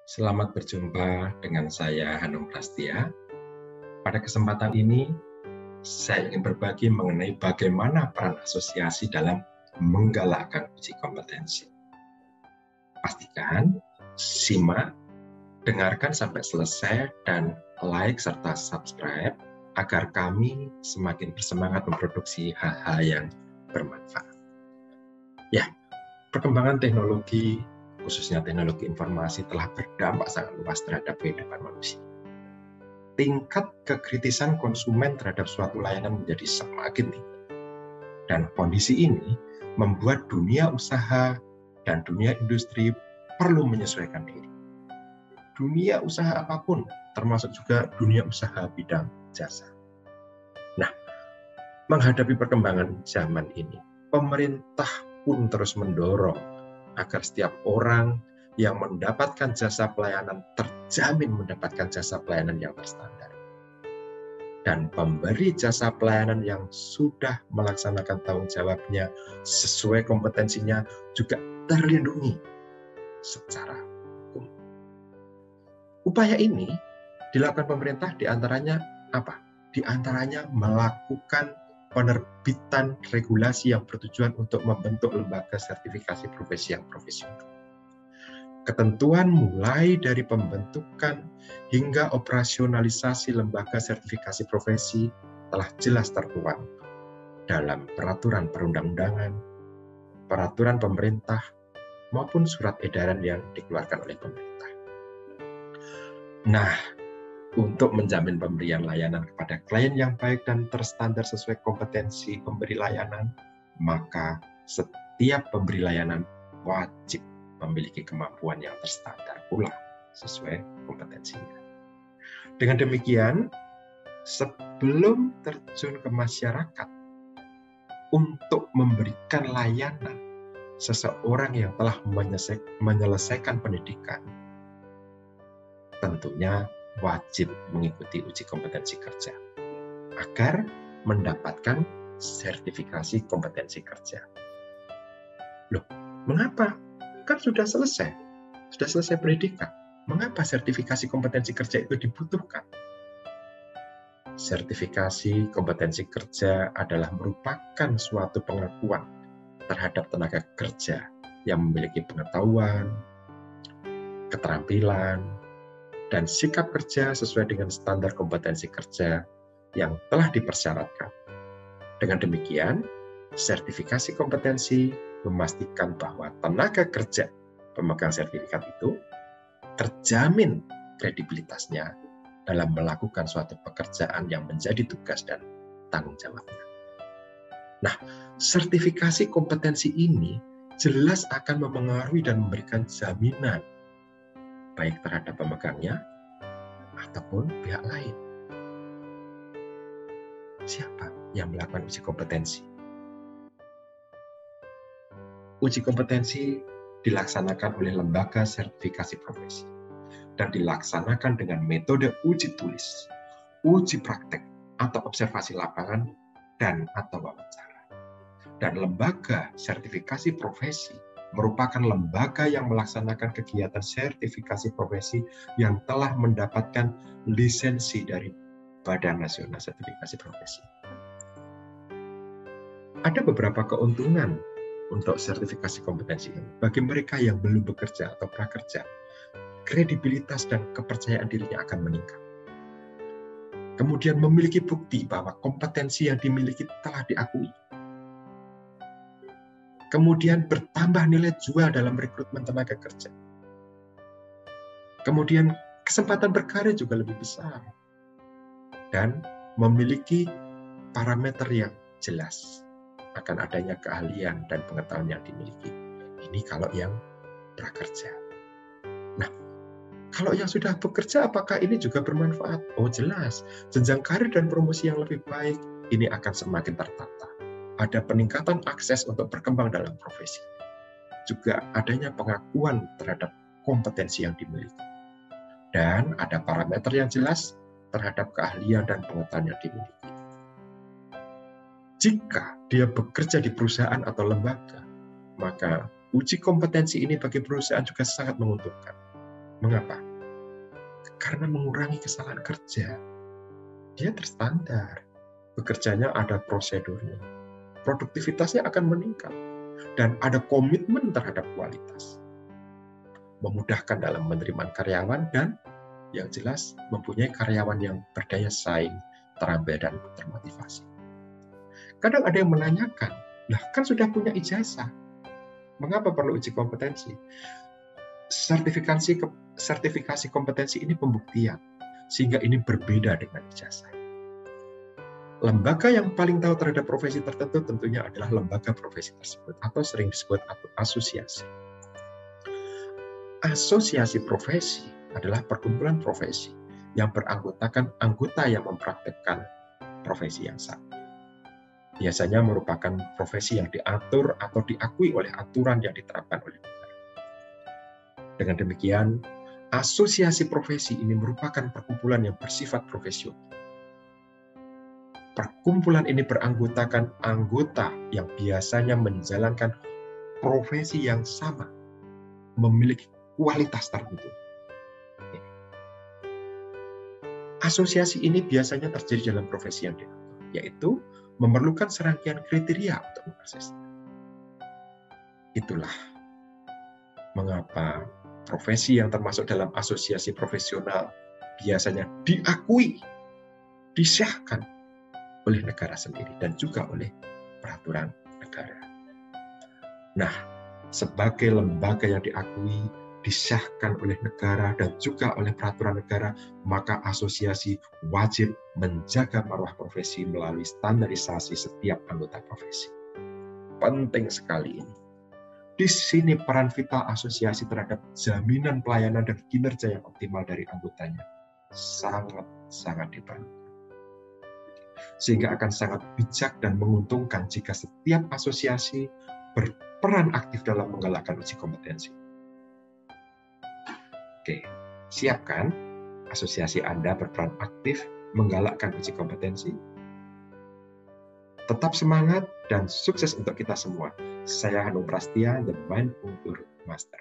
Selamat berjumpa dengan saya Hanum Prastia. Pada kesempatan ini, saya ingin berbagi mengenai bagaimana peran asosiasi dalam menggalakkan uji kompetensi. Pastikan, simak, dengarkan sampai selesai, dan like serta subscribe agar kami semakin bersemangat memproduksi hal-hal yang bermanfaat. Ya, perkembangan teknologi, khususnya teknologi informasi, telah berdampak sangat luas terhadap kehidupan manusia. Tingkat kekritisan konsumen terhadap suatu layanan menjadi semakin tinggi. Dan kondisi ini membuat dunia usaha dan dunia industri perlu menyesuaikan diri. Dunia usaha apapun, termasuk juga dunia usaha bidang jasa. Nah, menghadapi perkembangan zaman ini, pemerintah pun terus mendorong agar setiap orang yang mendapatkan jasa pelayanan terjamin mendapatkan jasa pelayanan yang terstandar. Dan pemberi jasa pelayanan yang sudah melaksanakan tanggung jawabnya sesuai kompetensinya juga terlindungi secara hukum. Upaya ini dilakukan pemerintah diantaranya apa? Diantaranya melakukan penerbitan regulasi yang bertujuan untuk membentuk lembaga sertifikasi profesi yang profesional. Ketentuan mulai dari pembentukan hingga operasionalisasi lembaga sertifikasi profesi telah jelas tertuang dalam peraturan perundang-undangan, peraturan pemerintah, maupun surat edaran yang dikeluarkan oleh pemerintah. Nah, untuk menjamin pemberian layanan kepada klien yang baik dan terstandar sesuai kompetensi pemberi layanan, maka setiap pemberi layanan wajib memiliki kemampuan yang terstandar pula sesuai kompetensinya. Dengan demikian, sebelum terjun ke masyarakat untuk memberikan layanan seseorang yang telah menyelesaikan pendidikan, tentunya wajib mengikuti uji kompetensi kerja agar mendapatkan sertifikasi kompetensi kerja. Loh, mengapa? Kan sudah selesai pendidikan. Mengapa sertifikasi kompetensi kerja itu dibutuhkan? Sertifikasi kompetensi kerja adalah merupakan suatu pengakuan terhadap tenaga kerja yang memiliki pengetahuan, keterampilan, dan sikap kerja sesuai dengan standar kompetensi kerja yang telah dipersyaratkan. Dengan demikian, sertifikasi kompetensi memastikan bahwa tenaga kerja pemegang sertifikat itu terjamin kredibilitasnya dalam melakukan suatu pekerjaan yang menjadi tugas dan tanggung jawabnya. Nah, sertifikasi kompetensi ini jelas akan memengaruhi dan memberikan jaminan baik terhadap pemegangnya ataupun pihak lain. Siapa yang melakukan uji kompetensi? Uji kompetensi dilaksanakan oleh lembaga sertifikasi profesi dan dilaksanakan dengan metode uji tulis, uji praktek atau observasi lapangan dan atau wawancara. Dan lembaga sertifikasi profesi merupakan lembaga yang melaksanakan kegiatan sertifikasi profesi yang telah mendapatkan lisensi dari Badan Nasional Sertifikasi Profesi. Ada beberapa keuntungan untuk sertifikasi kompetensi ini. Bagi mereka yang belum bekerja atau prakerja, kredibilitas dan kepercayaan dirinya akan meningkat. Kemudian memiliki bukti bahwa kompetensi yang dimiliki telah diakui. Kemudian bertambah nilai jual dalam rekrutmen tenaga kerja. Kemudian kesempatan berkarya juga lebih besar. Dan memiliki parameter yang jelas akan adanya keahlian dan pengetahuan yang dimiliki. Ini kalau yang prakerja. Nah, kalau yang sudah bekerja, apakah ini juga bermanfaat? Oh jelas, jenjang karir dan promosi yang lebih baik, ini akan semakin tertata. Ada peningkatan akses untuk berkembang dalam profesi. Juga adanya pengakuan terhadap kompetensi yang dimiliki. Dan ada parameter yang jelas terhadap keahlian dan pengetahuan yang dimiliki. Jika dia bekerja di perusahaan atau lembaga, maka uji kompetensi ini bagi perusahaan juga sangat menguntungkan. Mengapa? Karena mengurangi kesalahan kerja. Dia terstandar. Bekerjanya ada prosedurnya. Produktivitasnya akan meningkat. Dan ada komitmen terhadap kualitas. Memudahkan dalam menerima karyawan dan yang jelas mempunyai karyawan yang berdaya saing, terampil dan termotivasi. Kadang ada yang menanyakan, lah kan sudah punya ijazah, mengapa perlu uji kompetensi? Sertifikasi kompetensi ini pembuktian, sehingga ini berbeda dengan ijazah. Lembaga yang paling tahu terhadap profesi tertentu tentunya adalah lembaga profesi tersebut, atau sering disebut asosiasi. Asosiasi profesi adalah perkumpulan profesi yang beranggotakan anggota yang mempraktekkan profesi yang sama. Biasanya merupakan profesi yang diatur atau diakui oleh aturan yang diterapkan oleh negara. Dengan demikian, asosiasi profesi ini merupakan perkumpulan yang bersifat profesional. Perkumpulan ini beranggotakan anggota yang biasanya menjalankan profesi yang sama, memiliki kualitas tertentu. Asosiasi ini biasanya terjadi dalam profesi yang diatur, yaitu memerlukan serangkaian kriteria untuk memprosesnya. Itulah mengapa profesi yang termasuk dalam asosiasi profesional biasanya diakui, disahkan oleh negara sendiri dan juga oleh peraturan negara. Nah, sebagai lembaga yang diakui, disahkan oleh negara dan juga oleh peraturan negara, maka asosiasi wajib menjaga marwah profesi melalui standarisasi setiap anggota profesi. Penting sekali ini. Di sini peran vital asosiasi terhadap jaminan pelayanan dan kinerja yang optimal dari anggotanya sangat diperlukan. Sehingga akan sangat bijak dan menguntungkan jika setiap asosiasi berperan aktif dalam menggalakkan uji kompetensi. Oke, siapkan asosiasi Anda berperan aktif menggalakkan uji kompetensi. Tetap semangat dan sukses untuk kita semua. Saya Hanung Prastia, The Mindful Guru Master.